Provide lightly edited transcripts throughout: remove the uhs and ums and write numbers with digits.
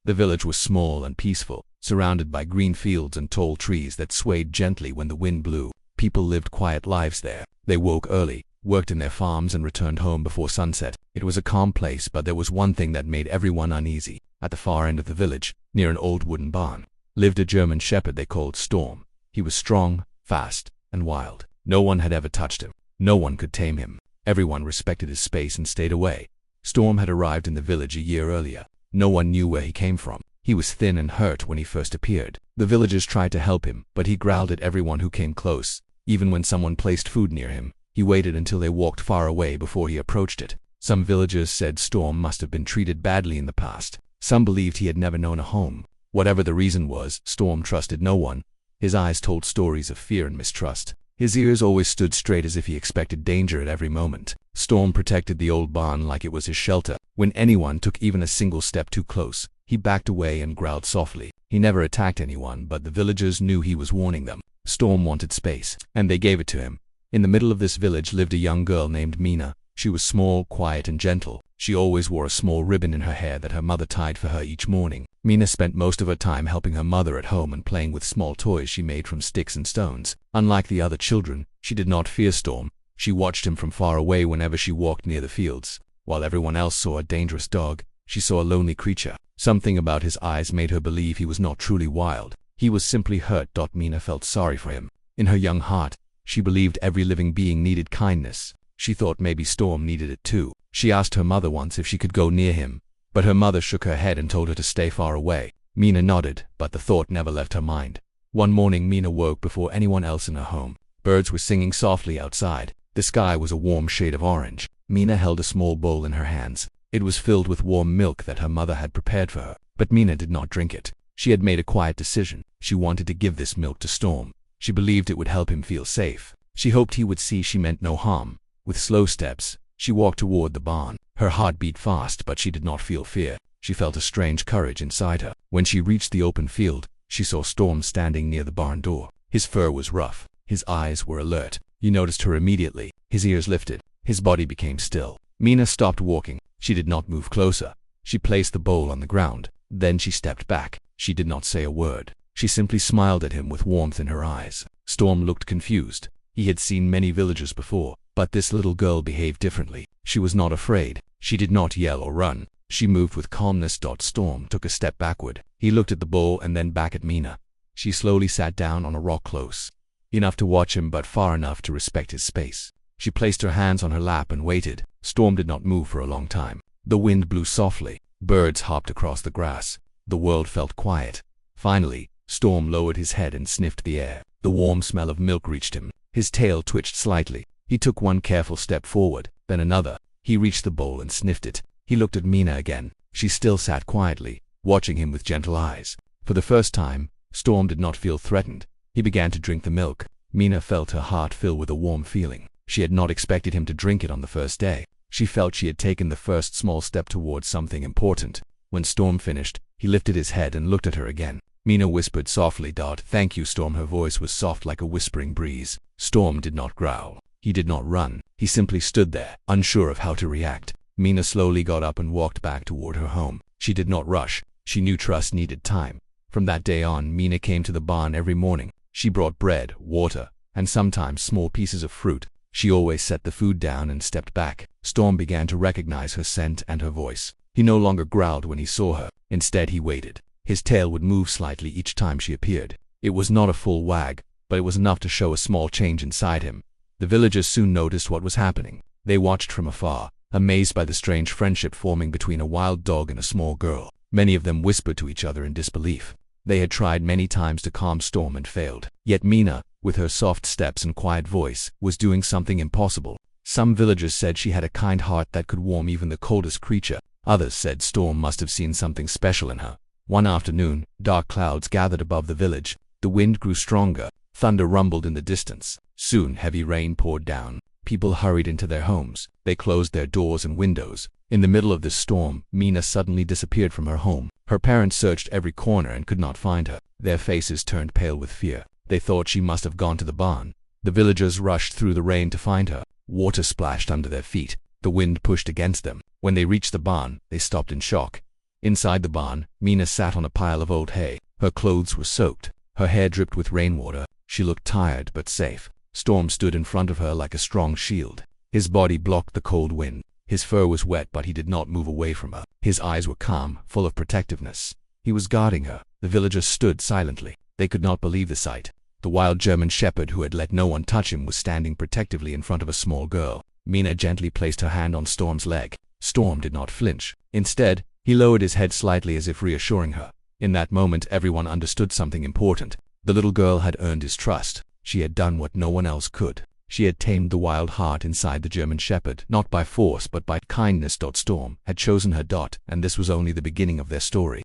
The village was small and peaceful, surrounded by green fields and tall trees that swayed gently when the wind blew. People lived quiet lives there. They woke early, worked in their farms, and returned home before sunset. It was a calm place, but there was one thing that made everyone uneasy. At the far end of the village, near an old wooden barn, lived a German shepherd they called Storm. He was strong, fast, and wild. No one had ever touched him. No one could tame him. Everyone respected his space and stayed away. Storm had arrived in the village a year earlier. No one knew where he came from. He was thin and hurt when he first appeared. The villagers tried to help him, but he growled at everyone who came close. Even when someone placed food near him, he waited until they walked far away before he approached it. Some villagers said Storm must have been treated badly in the past. Some believed he had never known a home. Whatever the reason was, Storm trusted no one. His eyes told stories of fear and mistrust. His ears always stood straight as if he expected danger at every moment. Storm protected the old barn like it was his shelter. When anyone took even a single step too close, he backed away and growled softly. He never attacked anyone, but the villagers knew he was warning them. Storm wanted space, and they gave it to him. In the middle of this village lived a young girl named Mina. She was small, quiet, and gentle. She always wore a small ribbon in her hair that her mother tied for her each morning. Mina spent most of her time helping her mother at home and playing with small toys she made from sticks and stones. Unlike the other children, she did not fear Storm. She watched him from far away whenever she walked near the fields. While everyone else saw a dangerous dog, she saw a lonely creature. Something about his eyes made her believe he was not truly wild. He was simply hurt. Mina felt sorry for him. In her young heart, she believed every living being needed kindness. She thought maybe Storm needed it too. She asked her mother once if she could go near him, but her mother shook her head and told her to stay far away. Mina nodded, but the thought never left her mind. One morning, Mina woke before anyone else in her home. Birds were singing softly outside. The sky was a warm shade of orange. Mina held a small bowl in her hands. It was filled with warm milk that her mother had prepared for her, but Mina did not drink it. She had made a quiet decision. She wanted to give this milk to Storm. She believed it would help him feel safe. She hoped he would see she meant no harm. With slow steps, she walked toward the barn. Her heart beat fast, but she did not feel fear. She felt a strange courage inside her. When she reached the open field, she saw Storm standing near the barn door. His fur was rough. His eyes were alert. He noticed her immediately. His ears lifted. His body became still. Mina stopped walking. She did not move closer. She placed the bowl on the ground. Then she stepped back. She did not say a word. She simply smiled at him with warmth in her eyes. Storm looked confused. He had seen many villagers before, but this little girl behaved differently. She was not afraid. She did not yell or run. She moved with calmness. Storm took a step backward. He looked at the bowl and then back at Mina. She slowly sat down on a rock close enough to watch him, but far enough to respect his space. She placed her hands on her lap and waited. Storm did not move for a long time. The wind blew softly. Birds hopped across the grass. The world felt quiet. Finally, Storm lowered his head and sniffed the air. The warm smell of milk reached him. His tail twitched slightly. He took one careful step forward, then another. He reached the bowl and sniffed it. He looked at Mina again. She still sat quietly, watching him with gentle eyes. For the first time, Storm did not feel threatened. He began to drink the milk. Mina felt her heart fill with a warm feeling. She had not expected him to drink it on the first day. She felt she had taken the first small step towards something important. When Storm finished, he lifted his head and looked at her again. Mina whispered softly, "Thank you, Storm." Her voice was soft like a whispering breeze. Storm did not growl. He did not run. He simply stood there, unsure of how to react. Mina slowly got up and walked back toward her home. She did not rush. She knew trust needed time. From that day on, Mina came to the barn every morning. She brought bread, water, and sometimes small pieces of fruit. She always set the food down and stepped back. Storm began to recognize her scent and her voice. He no longer growled when he saw her. Instead, he waited. His tail would move slightly each time she appeared. It was not a full wag, but it was enough to show a small change inside him. The villagers soon noticed what was happening. They watched from afar, amazed by the strange friendship forming between a wild dog and a small girl. Many of them whispered to each other in disbelief. They had tried many times to calm Storm and failed. Yet Mina, with her soft steps and quiet voice, was doing something impossible. Some villagers said she had a kind heart that could warm even the coldest creature. Others said Storm must have seen something special in her. One afternoon, dark clouds gathered above the village. The wind grew stronger. Thunder rumbled in the distance. Soon heavy rain poured down. People hurried into their homes. They closed their doors and windows. In the middle of this storm, Mina suddenly disappeared from her home. Her parents searched every corner and could not find her. Their faces turned pale with fear. They thought she must have gone to the barn. The villagers rushed through the rain to find her. Water splashed under their feet. The wind pushed against them. When they reached the barn, they stopped in shock. Inside the barn, Mina sat on a pile of old hay. Her clothes were soaked. Her hair dripped with rainwater. She looked tired but safe. Storm stood in front of her like a strong shield. His body blocked the cold wind. His fur was wet, but he did not move away from her. His eyes were calm, full of protectiveness. He was guarding her. The villagers stood silently. They could not believe the sight. The wild German shepherd who had let no one touch him was standing protectively in front of a small girl. Mina gently placed her hand on Storm's leg. Storm did not flinch. Instead, he lowered his head slightly as if reassuring her. In that moment, everyone understood something important. The little girl had earned his trust. She had done what no one else could. She had tamed the wild heart inside the German shepherd, not by force but by kindness. Storm had chosen her. And this was only the beginning of their story.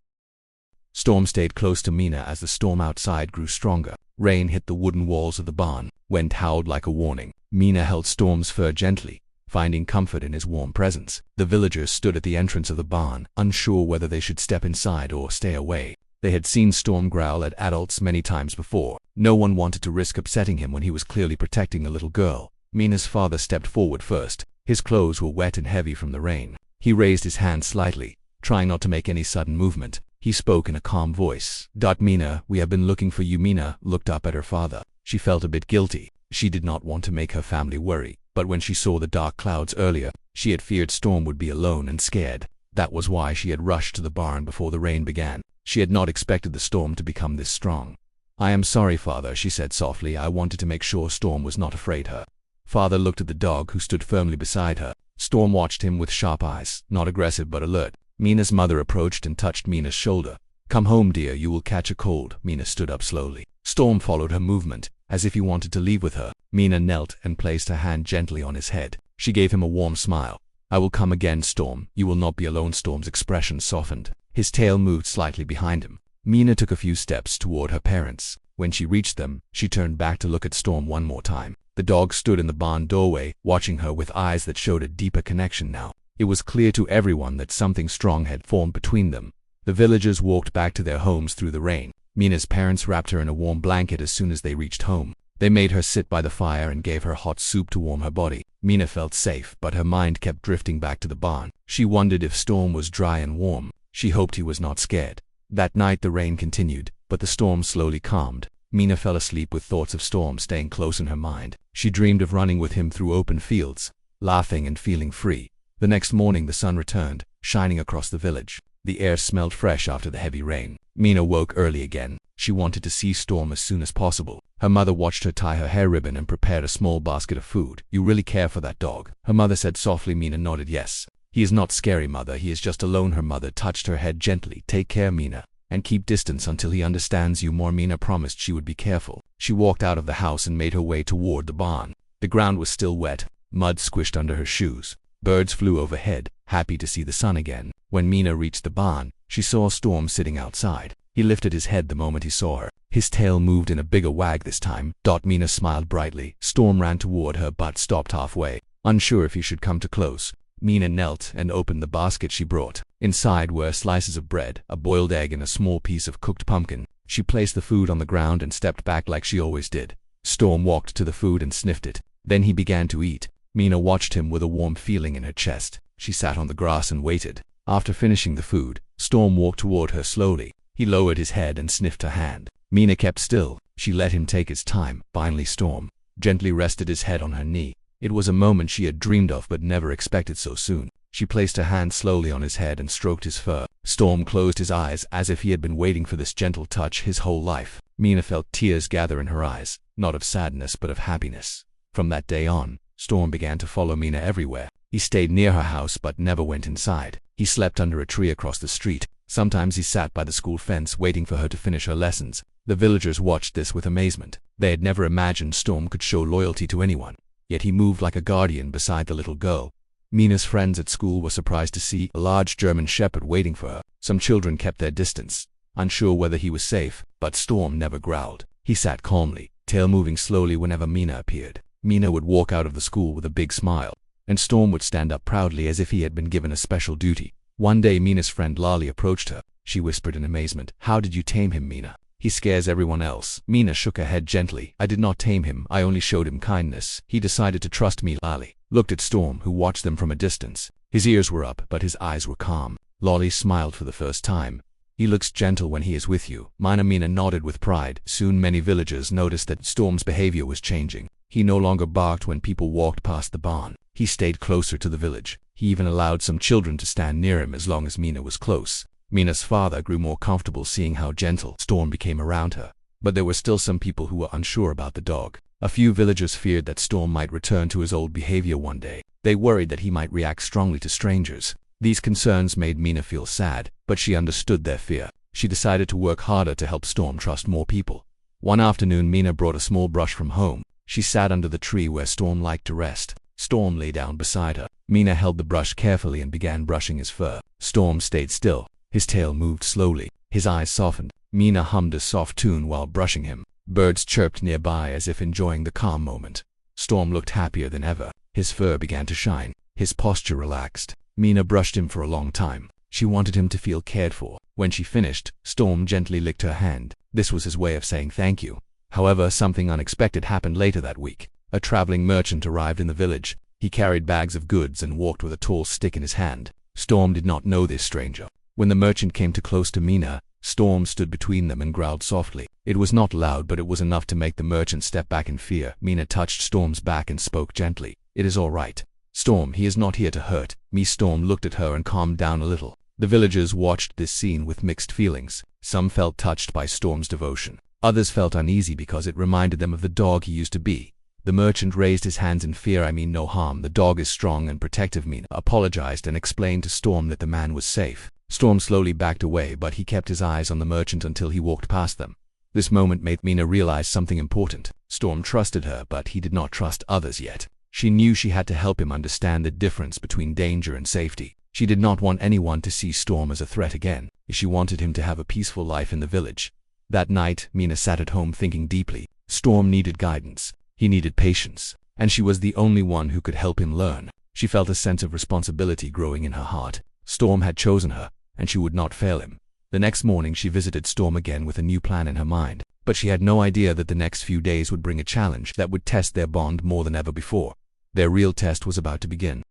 Storm stayed close to Mina as the storm outside grew stronger. Rain hit the wooden walls of the barn. Wind howled like a warning. Mina held Storm's fur gently, finding comfort in his warm presence. The villagers stood at the entrance of the barn, unsure whether they should step inside or stay away. They had seen Storm growl at adults many times before. No one wanted to risk upsetting him when he was clearly protecting a little girl. Mina's father stepped forward first. His clothes were wet and heavy from the rain. He raised his hand slightly, trying not to make any sudden movement. He spoke in a calm voice. Mina, we have been looking for you. Mina looked up at her father. She felt a bit guilty. She did not want to make her family worry, but when she saw the dark clouds earlier, she had feared Storm would be alone and scared. That was why she had rushed to the barn before the rain began. She had not expected the storm to become this strong. I am sorry, Father, she said softly. I wanted to make sure Storm was not afraid her. Father looked at the dog who stood firmly beside her. Storm watched him with sharp eyes, not aggressive but alert. Mina's mother approached and touched Mina's shoulder. Come home, dear, you will catch a cold. Mina stood up slowly. Storm followed her movement, as if he wanted to leave with her. Mina knelt and placed her hand gently on his head. She gave him a warm smile. I will come again, Storm. You will not be alone. Storm's expression softened. His tail moved slightly behind him. Mina took a few steps toward her parents. When she reached them, she turned back to look at Storm one more time. The dog stood in the barn doorway, watching her with eyes that showed a deeper connection now. It was clear to everyone that something strong had formed between them. The villagers walked back to their homes through the rain. Mina's parents wrapped her in a warm blanket as soon as they reached home. They made her sit by the fire and gave her hot soup to warm her body. Mina felt safe, but her mind kept drifting back to the barn. She wondered if Storm was dry and warm. She hoped he was not scared. That night the rain continued, but the storm slowly calmed. Mina fell asleep with thoughts of Storm staying close in her mind. She dreamed of running with him through open fields, laughing and feeling free. The next morning the sun returned, shining across the village. The air smelled fresh after the heavy rain. Mina woke early again. She wanted to see Storm as soon as possible. Her mother watched her tie her hair ribbon and prepared a small basket of food. You really care for that dog? Her mother said softly. Mina nodded yes. He is not scary, Mother. He is just alone. Her mother touched her head gently. Take care, Mina, and keep distance until he understands you more. Mina promised she would be careful. She walked out of the house and made her way toward the barn. The ground was still wet. Mud squished under her shoes. Birds flew overhead, happy to see the sun again. When Mina reached the barn, she saw Storm sitting outside. He lifted his head the moment he saw her. His tail moved in a bigger wag this time. Mina smiled brightly. Storm ran toward her but stopped halfway, unsure if he should come too close. Mina knelt and opened the basket she brought. Inside were slices of bread, a boiled egg and a small piece of cooked pumpkin. She placed the food on the ground and stepped back like she always did. Storm walked to the food and sniffed it. Then he began to eat. Mina watched him with a warm feeling in her chest. She sat on the grass and waited. After finishing the food, Storm walked toward her slowly. He lowered his head and sniffed her hand. Mina kept still. She let him take his time. Finally Storm gently rested his head on her knee. It was a moment she had dreamed of but never expected so soon. She placed her hand slowly on his head and stroked his fur. Storm closed his eyes as if he had been waiting for this gentle touch his whole life. Mina felt tears gather in her eyes, not of sadness but of happiness. From that day on, Storm began to follow Mina everywhere. He stayed near her house but never went inside. He slept under a tree across the street. Sometimes he sat by the school fence waiting for her to finish her lessons. The villagers watched this with amazement. They had never imagined Storm could show loyalty to anyone. Yet he moved like a guardian beside the little girl. Mina's friends at school were surprised to see a large German shepherd waiting for her. Some children kept their distance, unsure whether he was safe, but Storm never growled. He sat calmly, tail moving slowly whenever Mina appeared. Mina would walk out of the school with a big smile, and Storm would stand up proudly as if he had been given a special duty. One day Mina's friend Lali approached her. She whispered in amazement, "How did you tame him, Mina? He scares everyone else." Mina shook her head gently. "I did not tame him, I only showed him kindness. He decided to trust me." Lali looked at Storm, who watched them from a distance. His ears were up, but his eyes were calm. Lolly smiled for the first time. He looks gentle when he is with you. Mina nodded with pride. Soon many villagers noticed that Storm's behavior was changing. He no longer barked when people walked past the barn. He stayed closer to the village. He even allowed some children to stand near him as long as Mina was close. Mina's father grew more comfortable seeing how gentle Storm became around her. But there were still some people who were unsure about the dog. A few villagers feared that Storm might return to his old behavior one day. They worried that he might react strongly to strangers. These concerns made Mina feel sad, but she understood their fear. She decided to work harder to help Storm trust more people. One afternoon, Mina brought a small brush from home. She sat under the tree where Storm liked to rest. Storm lay down beside her. Mina held the brush carefully and began brushing his fur. Storm stayed still. His tail moved slowly. His eyes softened. Mina hummed a soft tune while brushing him. Birds chirped nearby as if enjoying the calm moment. Storm looked happier than ever. His fur began to shine. His posture relaxed. Mina brushed him for a long time. She wanted him to feel cared for. When she finished, Storm gently licked her hand. This was his way of saying thank you. However, something unexpected happened later that week. A traveling merchant arrived in the village. He carried bags of goods and walked with a tall stick in his hand. Storm did not know this stranger. When the merchant came too close to Mina, Storm stood between them and growled softly. It was not loud, but it was enough to make the merchant step back in fear. Mina touched Storm's back and spoke gently. "It is all right. Storm, he is not here to hurt me." Storm looked at her and calmed down a little. The villagers watched this scene with mixed feelings. Some felt touched by Storm's devotion. Others felt uneasy because it reminded them of the dog he used to be. The merchant raised his hands in fear. "I mean no harm. The dog is strong and protective." Mina apologized and explained to Storm that the man was safe. Storm slowly backed away, but he kept his eyes on the merchant until he walked past them. This moment made Mina realize something important. Storm trusted her, but he did not trust others yet. She knew she had to help him understand the difference between danger and safety. She did not want anyone to see Storm as a threat again. She wanted him to have a peaceful life in the village. That night, Mina sat at home thinking deeply. Storm needed guidance. He needed patience. And she was the only one who could help him learn. She felt a sense of responsibility growing in her heart. Storm had chosen her, and she would not fail him. The next morning, she visited Storm again with a new plan in her mind. But she had no idea that the next few days would bring a challenge that would test their bond more than ever before. Their real test was about to begin.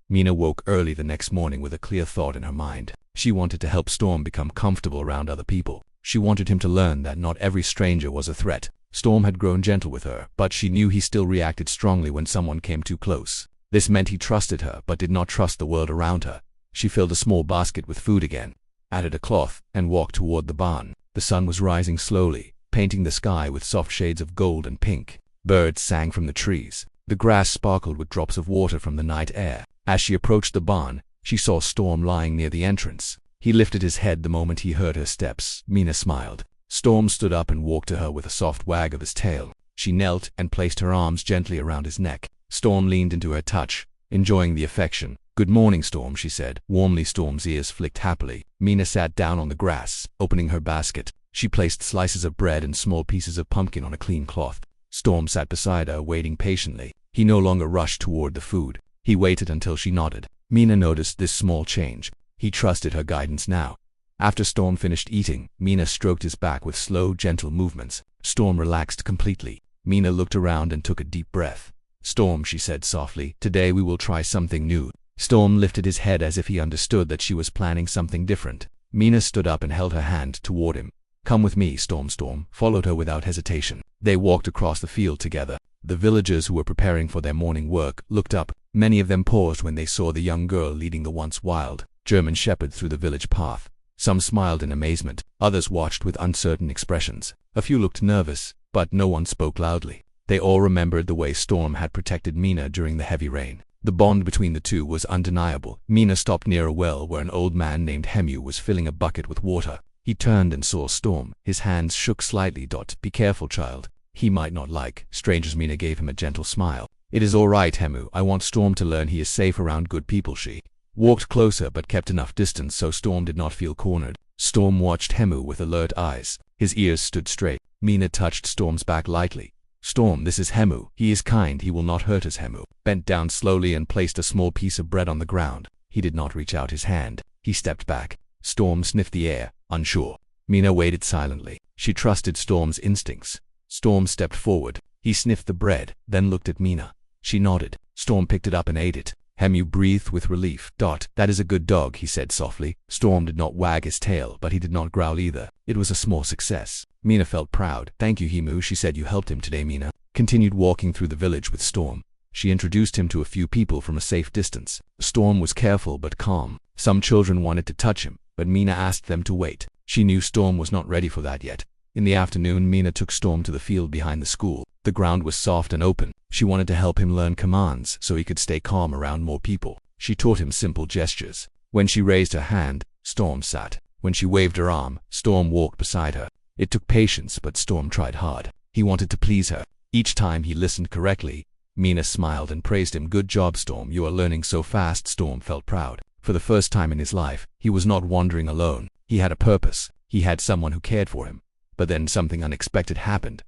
Mina woke early the next morning with a clear thought in her mind. She wanted to help Storm become comfortable around other people. She wanted him to learn that not every stranger was a threat. Storm had grown gentle with her, but she knew he still reacted strongly when someone came too close. This meant he trusted her, but did not trust the world around her. She filled a small basket with food again, added a cloth, and walked toward the barn. The sun was rising slowly, painting the sky with soft shades of gold and pink. Birds sang from the trees. The grass sparkled with drops of water from the night air. As she approached the barn, she saw Storm lying near the entrance. He lifted his head the moment he heard her steps. Mina smiled. Storm stood up and walked to her with a soft wag of his tail. She knelt and placed her arms gently around his neck. Storm leaned into her touch, enjoying the affection. "Good morning, Storm," she said. Warmly, Storm's ears flicked happily. Mina sat down on the grass, opening her basket. She placed slices of bread and small pieces of pumpkin on a clean cloth. Storm sat beside her, waiting patiently. He no longer rushed toward the food. He waited until she nodded. Mina noticed this small change. He trusted her guidance now. After Storm finished eating, Mina stroked his back with slow, gentle movements. Storm relaxed completely. Mina looked around and took a deep breath. "Storm," she said softly, "today we will try something new." Storm lifted his head as if he understood that she was planning something different. Mina stood up and held her hand toward him. "Come with me, Storm." Storm followed her without hesitation. They walked across the field together. The villagers who were preparing for their morning work looked up. Many of them paused when they saw the young girl leading the once wild German shepherd through the village path. Some smiled in amazement. Others watched with uncertain expressions. A few looked nervous, but no one spoke loudly. They all remembered the way Storm had protected Mina during the heavy rain. The bond between the two was undeniable. Mina stopped near a well where an old man named Hemu was filling a bucket with water. He turned and saw Storm. His hands shook slightly. "Be careful, child. He might not like strangers." Mina gave him a gentle smile. "It is all right, Hemu. I want Storm to learn he is safe around good people." She walked closer but kept enough distance so Storm did not feel cornered. Storm watched Hemu with alert eyes. His ears stood straight. Mina touched Storm's back lightly. "Storm, this is Hemu. He is kind. He will not hurt us." Hemu bent down slowly and placed a small piece of bread on the ground. He did not reach out his hand. He stepped back. Storm sniffed the air, unsure. Mina waited silently. She trusted Storm's instincts. Storm stepped forward. He sniffed the bread, then looked at Mina. She nodded. Storm picked it up and ate it. Hemu breathed with relief. That is a good dog, he said softly. Storm did not wag his tail, but he did not growl either. It was a small success. Mina felt proud. Thank you, Hemu, she said. You helped him today. Mina continued walking through the village with Storm. She introduced him to a few people from a safe distance. Storm was careful but calm. Some children wanted to touch him, but Mina asked them to wait. She knew Storm was not ready for that yet. In the afternoon, Mina took Storm to the field behind the school. The ground was soft and open. She wanted to help him learn commands so he could stay calm around more people. She taught him simple gestures. When she raised her hand, Storm sat. When she waved her arm, Storm walked beside her. It took patience, but Storm tried hard. He wanted to please her. Each time he listened correctly, Mina smiled and praised him. Good job, Storm. You are learning so fast. Storm felt proud. For the first time in his life, he was not wandering alone. He had a purpose. He had someone who cared for him. But then something unexpected happened.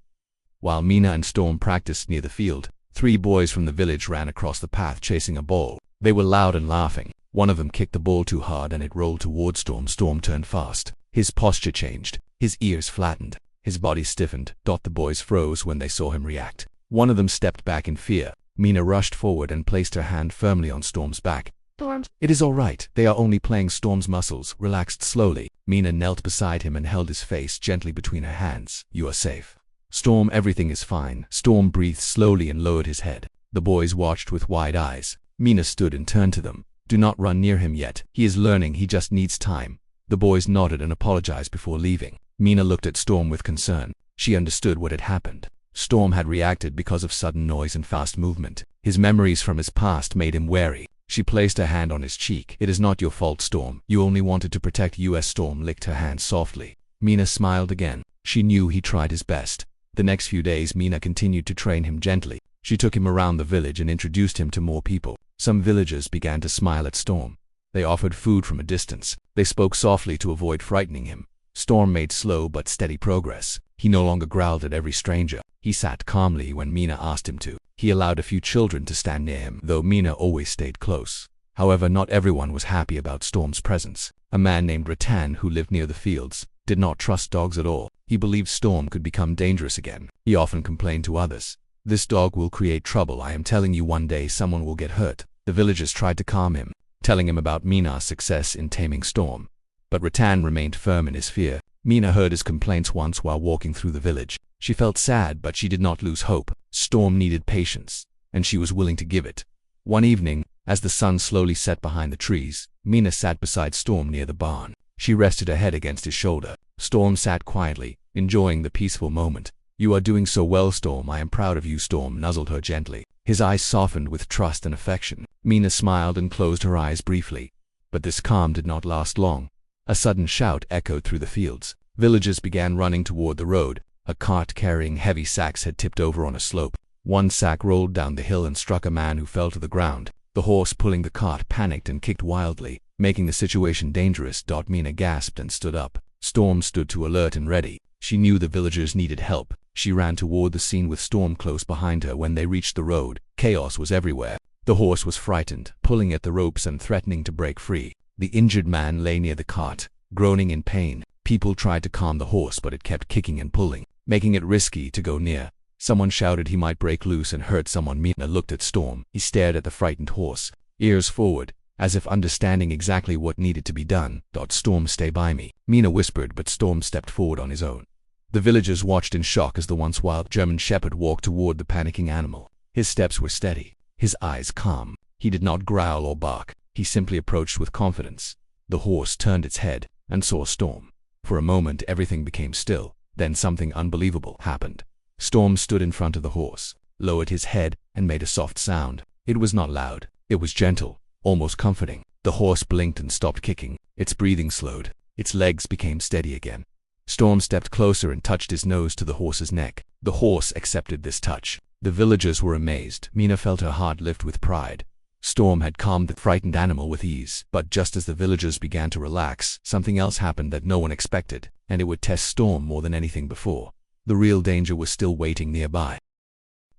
While Mina and Storm practiced near the field, 3 boys from the village ran across the path chasing a ball. They were loud and laughing. One of them kicked the ball too hard and it rolled toward Storm. Storm turned fast. His posture changed. His ears flattened. His body stiffened. The boys froze when they saw him react. One of them stepped back in fear. Mina rushed forward and placed her hand firmly on Storm's back. Storm, it is all right. They are only playing. Storm's muscles relaxed slowly. Mina knelt beside him and held his face gently between her hands. You are safe. Storm, everything is fine. Storm breathed slowly and lowered his head. The boys watched with wide eyes. Mina stood and turned to them. Do not run near him yet. He is learning. He just needs time. The boys nodded and apologized before leaving. Mina looked at Storm with concern. She understood what had happened. Storm had reacted because of sudden noise and fast movement. His memories from his past made him wary. She placed her hand on his cheek. It is not your fault, Storm. You only wanted to protect us. Storm licked her hand softly. Mina smiled again. She knew he tried his best. The next few days, Mina continued to train him gently. She took him around the village and introduced him to more people. Some villagers began to smile at Storm. They offered food from a distance. They spoke softly to avoid frightening him. Storm made slow but steady progress. He no longer growled at every stranger. He sat calmly when Mina asked him to. He allowed a few children to stand near him, though Mina always stayed close. However, not everyone was happy about Storm's presence. A man named Rattan, who lived near the fields, did not trust dogs at all. He believed Storm could become dangerous again. He often complained to others. This dog will create trouble. I am telling you, one day someone will get hurt. The villagers tried to calm him, telling him about Mina's success in taming Storm. But Rattan remained firm in his fear. Mina heard his complaints once while walking through the village. She felt sad, but she did not lose hope. Storm needed patience, and she was willing to give it. One evening, as the sun slowly set behind the trees, Mina sat beside Storm near the barn. She rested her head against his shoulder. Storm sat quietly, enjoying the peaceful moment. You are doing so well, Storm. I am proud of you. Storm nuzzled her gently. His eyes softened with trust and affection. Mina smiled and closed her eyes briefly. But this calm did not last long. A sudden shout echoed through the fields. Villagers began running toward the road. A cart carrying heavy sacks had tipped over on a slope. One sack rolled down the hill and struck a man who fell to the ground. The horse pulling the cart panicked and kicked wildly, making the situation dangerous. Mina gasped and stood up. Storm stood to alert and ready. She knew the villagers needed help. She ran toward the scene with Storm close behind her. When they reached the road, chaos was everywhere. The horse was frightened, pulling at the ropes and threatening to break free. The injured man lay near the cart, groaning in pain. People tried to calm the horse, but it kept kicking and pulling, making it risky to go near. Someone shouted he might break loose and hurt someone. Mina looked at Storm. He stared at the frightened horse, ears forward, as if understanding exactly what needed to be done. Storm, stay by me, Mina whispered, but Storm stepped forward on his own. The villagers watched in shock as the once wild German shepherd walked toward the panicking animal. His steps were steady, his eyes calm. He did not growl or bark. He simply approached with confidence. The horse turned its head and saw Storm. For a moment, everything became still. Then something unbelievable happened. Storm stood in front of the horse, lowered his head, and made a soft sound. It was not loud. It was gentle, almost comforting. The horse blinked and stopped kicking. Its breathing slowed. Its legs became steady again. Storm stepped closer and touched his nose to the horse's neck. The horse accepted this touch. The villagers were amazed. Mina felt her heart lift with pride. Storm had calmed the frightened animal with ease. But just as the villagers began to relax, something else happened that no one expected, and it would test Storm more than anything before. The real danger was still waiting nearby.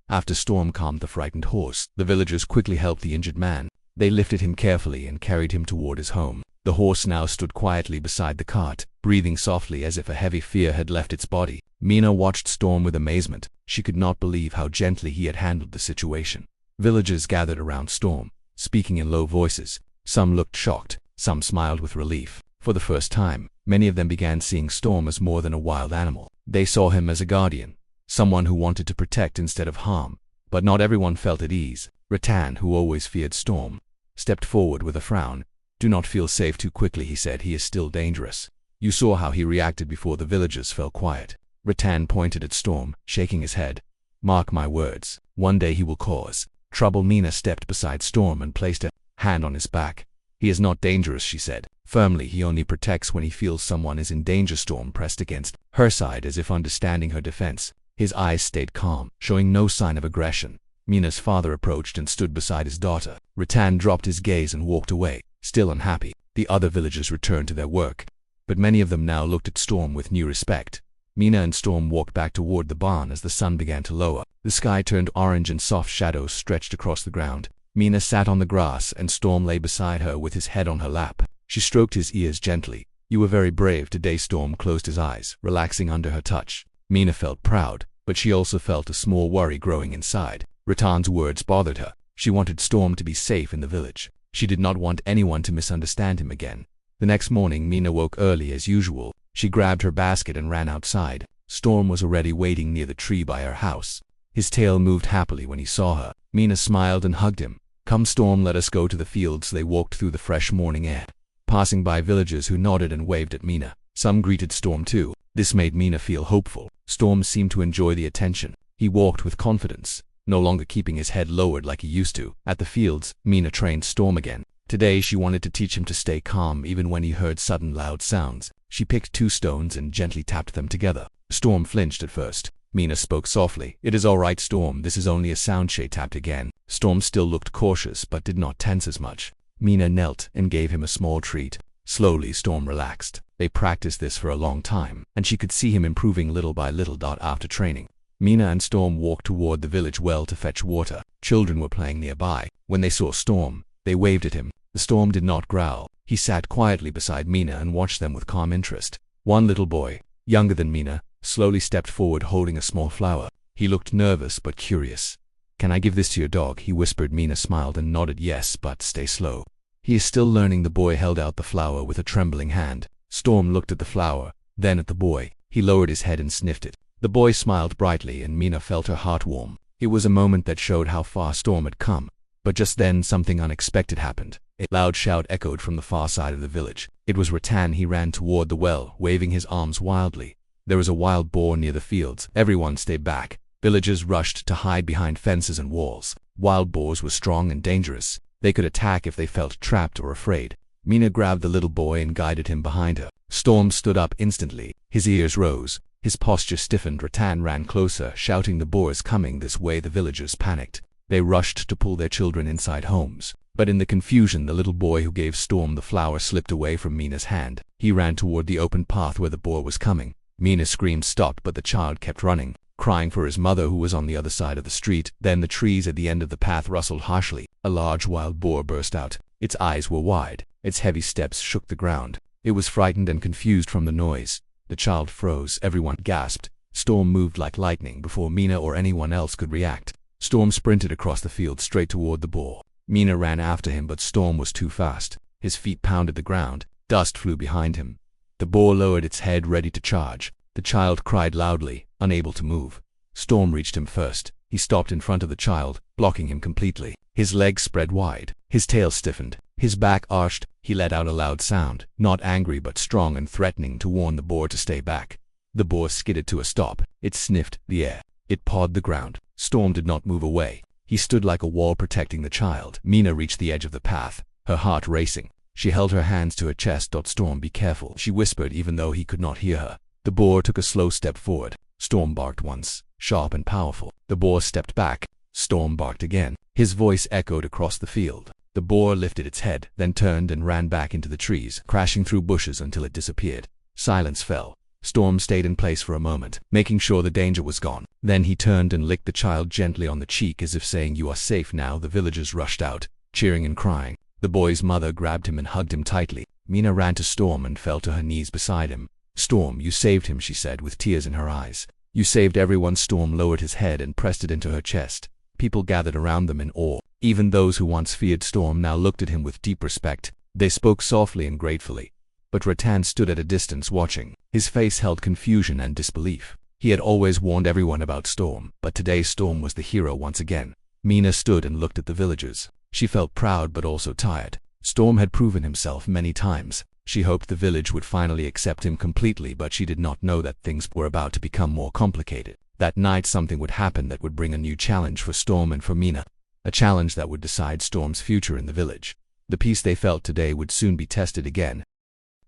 After Storm calmed the frightened horse, the villagers quickly helped the injured man. They lifted him carefully and carried him toward his home. The horse now stood quietly beside the cart, breathing softly as if a heavy fear had left its body. Mina watched Storm with amazement. She could not believe how gently he had handled the situation. Villagers gathered around Storm. speaking in low voices. Some looked shocked, some smiled with relief. For the first time, many of them began seeing Storm as more than a wild animal. They saw him as a guardian, someone who wanted to protect instead of harm. But not everyone felt at ease. Rattan, who always feared Storm, stepped forward with a frown. "Do not feel safe too quickly," he said. "He is still dangerous. You saw how he reacted before the villagers fell quiet." Rattan pointed at Storm, shaking his head. "Mark my words, one day he will cause trouble." Mina stepped beside Storm and placed a hand on his back. "He is not dangerous," she said firmly. "He only protects when he feels someone is in danger." Storm pressed against her side as if understanding her defense. His eyes stayed calm, showing no sign of aggression. Mina's father approached and stood beside his daughter. Rattan dropped his gaze and walked away, still unhappy. The other villagers returned to their work, but many of them now looked at Storm with new respect. Mina and Storm walked back toward the barn as the sun began to lower. The sky turned orange and soft shadows stretched across the ground. Mina sat on the grass and Storm lay beside her with his head on her lap. She stroked his ears gently. "You were very brave today." Storm closed his eyes, relaxing under her touch. Mina felt proud, but she also felt a small worry growing inside. Rattan's words bothered her. She wanted Storm to be safe in the village. She did not want anyone to misunderstand him again. The next morning, Mina woke early as usual. She grabbed her basket and ran outside. Storm was already waiting near the tree by her house. His tail moved happily when he saw her. Mina smiled and hugged him. "Come, Storm, let us go to the fields." They walked through the fresh morning air, passing by villagers who nodded and waved at Mina. Some greeted Storm too. This made Mina feel hopeful. Storm seemed to enjoy the attention. He walked with confidence, no longer keeping his head lowered like he used to. At the fields, Mina trained Storm again. Today she wanted to teach him to stay calm even when he heard sudden loud sounds. She picked 2 stones and gently tapped them together. Storm flinched at first. Mina spoke softly. "It is all right, Storm. This is only a sound." She tapped again. Storm still looked cautious but did not tense as much. Mina knelt and gave him a small treat. Slowly, Storm relaxed. They practiced this for a long time, and she could see him improving little by little. After training, Mina and Storm walked toward the village well to fetch water. Children were playing nearby. When they saw Storm, they waved at him. The Storm did not growl. He sat quietly beside Mina and watched them with calm interest. One little boy, younger than Mina, slowly stepped forward holding a small flower. He looked nervous but curious. "Can I give this to your dog?" he whispered. Mina smiled and nodded yes, but stay slow. "He is still learning." The boy held out the flower with a trembling hand. Storm looked at the flower, then at the boy. He lowered his head and sniffed it. The boy smiled brightly and Mina felt her heart warm. It was a moment that showed how far Storm had come. But just then something unexpected happened. A loud shout echoed from the far side of the village. It was Rattan. He ran toward the well, waving his arms wildly. There was a wild boar near the fields. Everyone stayed back. Villagers rushed to hide behind fences and walls. Wild boars were strong and dangerous. They could attack if they felt trapped or afraid. Mina grabbed the little boy and guided him behind her. Storm stood up instantly. His ears rose. His posture stiffened. Rattan ran closer, shouting, "The boar is coming this way." The villagers panicked. They rushed to pull their children inside homes. But in the confusion, the little boy who gave Storm the flower slipped away from Mina's hand. He ran toward the open path where the boar was coming. Mina's scream stopped, but the child kept running, crying for his mother who was on the other side of the street. Then the trees at the end of the path rustled harshly. A large wild boar burst out. Its eyes were wide. Its heavy steps shook the ground. It was frightened and confused from the noise. The child froze. Everyone gasped. Storm moved like lightning before Mina or anyone else could react. Storm sprinted across the field straight toward the boar. Mina ran after him, but Storm was too fast. His feet pounded the ground. Dust flew behind him. The boar lowered its head, ready to charge. The child cried loudly, unable to move. Storm reached him first. He stopped in front of the child, blocking him completely. His legs spread wide. His tail stiffened. His back arched. He let out a loud sound, not angry but strong and threatening, to warn the boar to stay back. The boar skidded to a stop. It sniffed the air. It pawed the ground. Storm did not move away. He stood like a wall protecting the child. Mina reached the edge of the path, her heart racing. She held her hands to her chest. "Storm, be careful," she whispered, even though he could not hear her. The boar took a slow step forward. Storm barked once, sharp and powerful. The boar stepped back. Storm barked again. His voice echoed across the field. The boar lifted its head, then turned and ran back into the trees, crashing through bushes until it disappeared. Silence fell. Storm stayed in place for a moment, making sure the danger was gone. Then he turned and licked the child gently on the cheek, as if saying, "You are safe now." The villagers rushed out, cheering and crying. The boy's mother grabbed him and hugged him tightly. Mina ran to Storm and fell to her knees beside him. "Storm, you saved him," she said with tears in her eyes. "You saved everyone." Storm lowered his head and pressed it into her chest. People gathered around them in awe. Even those who once feared Storm now looked at him with deep respect. They spoke softly and gratefully. But Rattan stood at a distance watching. His face held confusion and disbelief. He had always warned everyone about Storm, but today Storm was the hero once again. Mina stood and looked at the villagers. She felt proud but also tired. Storm had proven himself many times. She hoped the village would finally accept him completely, but she did not know that things were about to become more complicated. That night something would happen that would bring a new challenge for Storm and for Mina. A challenge that would decide Storm's future in the village. The peace they felt today would soon be tested again.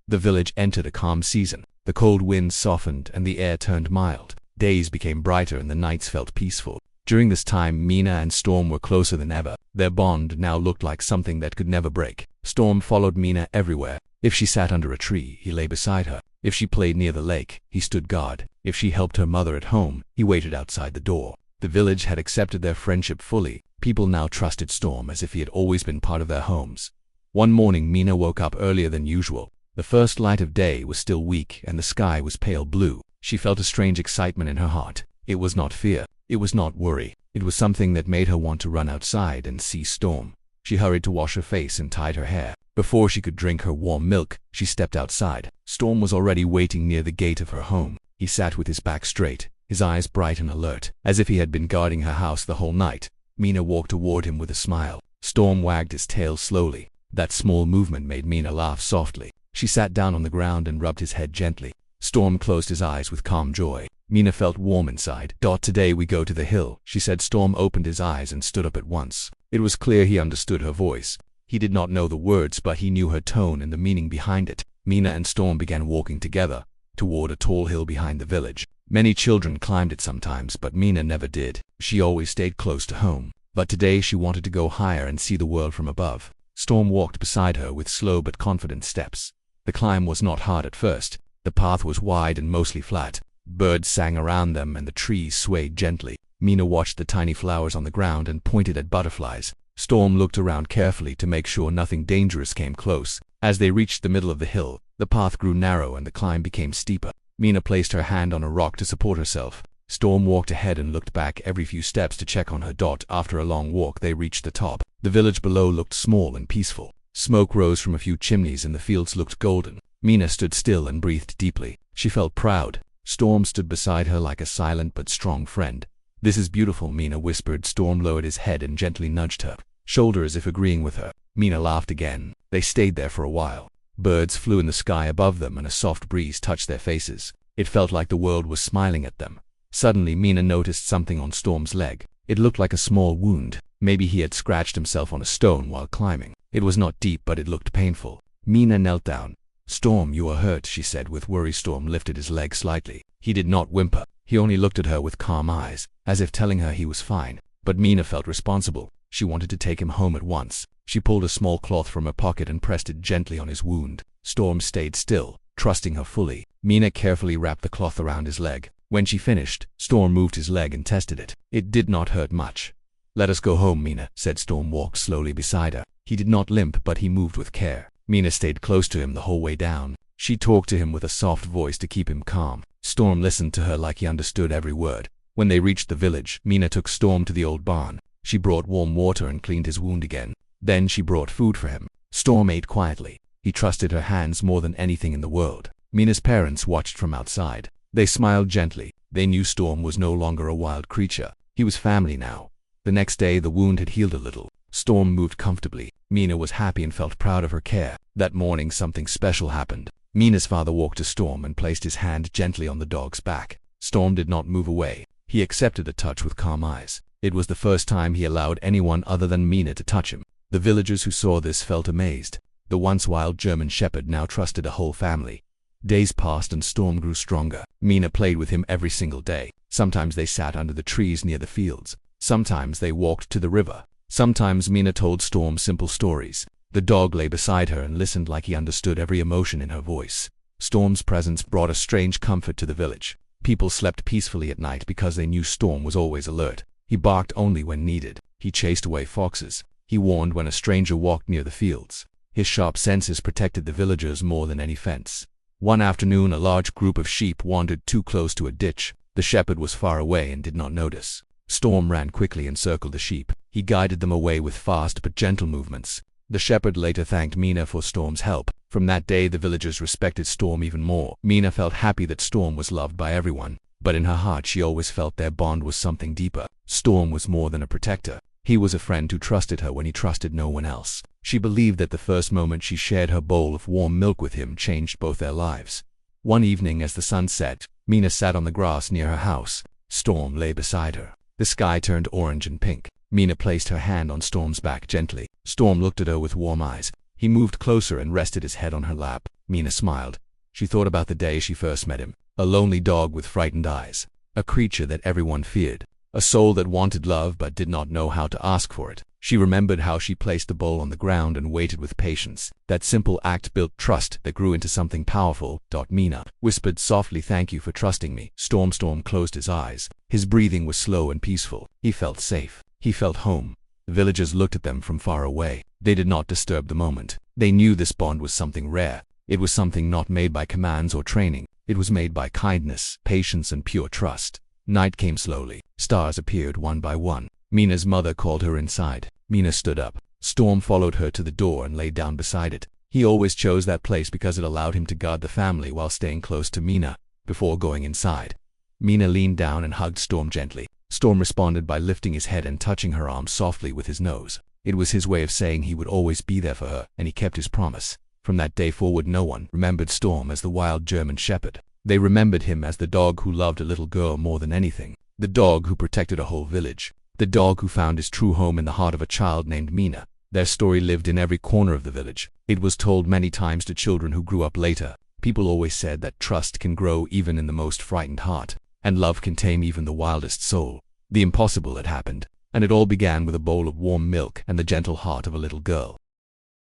The village entered a calm season. The cold winds softened and the air turned mild. Days became brighter and the nights felt peaceful. During this time, Mina and Storm were closer than ever. Their bond now looked like something that could never break. Storm followed Mina everywhere. If she sat under a tree, he lay beside her. If she played near the lake, he stood guard. If she helped her mother at home, he waited outside the door. The village had accepted their friendship fully. People now trusted Storm as if he had always been part of their homes. One morning, Mina woke up earlier than usual. The first light of day was still weak and the sky was pale blue. She felt a strange excitement in her heart. It was not fear. It was not worry. It was something that made her want to run outside and see Storm. She hurried to wash her face and tied her hair. Before she could drink her warm milk, she stepped outside. Storm was already waiting near the gate of her home. He sat with his back straight, his eyes bright and alert, as if he had been guarding her house the whole night. Mina walked toward him with a smile. Storm wagged his tail slowly. That small movement made Mina laugh softly. She sat down on the ground and rubbed his head gently. Storm closed his eyes with calm joy. Mina felt warm inside. Today we go to the hill, she said. Storm opened his eyes and stood up at once. It was clear he understood her voice. He did not know the words, but he knew her tone and the meaning behind it. Mina and Storm began walking together, toward a tall hill behind the village. Many children climbed it sometimes, but Mina never did. She always stayed close to home. But today she wanted to go higher and see the world from above. Storm walked beside her with slow but confident steps. The climb was not hard at first. The path was wide and mostly flat. Birds sang around them and the trees swayed gently. Mina watched the tiny flowers on the ground and pointed at butterflies. Storm looked around carefully to make sure nothing dangerous came close. As they reached the middle of the hill, the path grew narrow and the climb became steeper. Mina placed her hand on a rock to support herself. Storm walked ahead and looked back every few steps to check on her. After a long walk, they reached the top. The village below looked small and peaceful. Smoke rose from a few chimneys and the fields looked golden. Mina stood still and breathed deeply. She felt proud. Storm stood beside her like a silent but strong friend. "This is beautiful," Mina whispered. Storm lowered his head and gently nudged her shoulder as if agreeing with her. Mina laughed again. They stayed there for a while. Birds flew in the sky above them and a soft breeze touched their faces. It felt like the world was smiling at them. Suddenly, Mina noticed something on Storm's leg. It looked like a small wound. Maybe he had scratched himself on a stone while climbing. It was not deep, but it looked painful. Mina knelt down. "Storm, you are hurt," she said with worry. Storm lifted his leg slightly. He did not whimper. He only looked at her with calm eyes, as if telling her he was fine. But Mina felt responsible. She wanted to take him home at once. She pulled a small cloth from her pocket and pressed it gently on his wound. Storm stayed still, trusting her fully. Mina carefully wrapped the cloth around his leg. When she finished, Storm moved his leg and tested it. It did not hurt much. "Let us go home," Mina said. Storm walked slowly beside her. He did not limp, but he moved with care. Mina stayed close to him the whole way down. She talked to him with a soft voice to keep him calm. Storm listened to her like he understood every word. When they reached the village, Mina took Storm to the old barn. She brought warm water and cleaned his wound again. Then she brought food for him. Storm ate quietly. He trusted her hands more than anything in the world. Mina's parents watched from outside. They smiled gently. They knew Storm was no longer a wild creature. He was family now. The next day, the wound had healed a little. Storm moved comfortably. Mina was happy and felt proud of her care. That morning, something special happened. Mina's father walked to Storm and placed his hand gently on the dog's back. Storm did not move away. He accepted the touch with calm eyes. It was the first time he allowed anyone other than Mina to touch him. The villagers who saw this felt amazed. The once wild German shepherd now trusted a whole family. Days passed and Storm grew stronger. Mina played with him every single day. Sometimes they sat under the trees near the fields. Sometimes they walked to the river. Sometimes Mina told Storm simple stories. The dog lay beside her and listened like he understood every emotion in her voice. Storm's presence brought a strange comfort to the village. People slept peacefully at night because they knew Storm was always alert. He barked only when needed. He chased away foxes. He warned when a stranger walked near the fields. His sharp senses protected the villagers more than any fence. One afternoon, a large group of sheep wandered too close to a ditch. The shepherd was far away and did not notice. Storm ran quickly and circled the sheep. He guided them away with fast but gentle movements. The shepherd later thanked Mina for Storm's help. From that day, the villagers respected Storm even more. Mina felt happy that Storm was loved by everyone, but in her heart she always felt their bond was something deeper. Storm was more than a protector. He was a friend who trusted her when he trusted no one else. She believed that the first moment she shared her bowl of warm milk with him changed both their lives. One evening as the sun set, Mina sat on the grass near her house. Storm lay beside her. The sky turned orange and pink. Mina placed her hand on Storm's back gently. Storm looked at her with warm eyes. He moved closer and rested his head on her lap. Mina smiled. She thought about the day she first met him. A lonely dog with frightened eyes. A creature that everyone feared. A soul that wanted love but did not know how to ask for it. She remembered how she placed the bowl on the ground and waited with patience. That simple act built trust that grew into something powerful. Mina whispered softly, "Thank you for trusting me." Storm closed his eyes. His breathing was slow and peaceful. He felt safe. He felt home. The villagers looked at them from far away. They did not disturb the moment. They knew this bond was something rare. It was something not made by commands or training. It was made by kindness, patience, and pure trust. Night came slowly. Stars appeared one by one. Mina's mother called her inside. Mina stood up. Storm followed her to the door and lay down beside it. He always chose that place because it allowed him to guard the family while staying close to Mina. Before going inside, Mina leaned down and hugged Storm gently. Storm responded by lifting his head and touching her arm softly with his nose. It was his way of saying he would always be there for her, and he kept his promise. From that day forward, no one remembered Storm as the wild German shepherd. They remembered him as the dog who loved a little girl more than anything. The dog who protected a whole village. The dog who found his true home in the heart of a child named Mina. Their story lived in every corner of the village. It was told many times to children who grew up later. People always said that trust can grow even in the most frightened heart, and love can tame even the wildest soul. The impossible had happened, and it all began with a bowl of warm milk and the gentle heart of a little girl.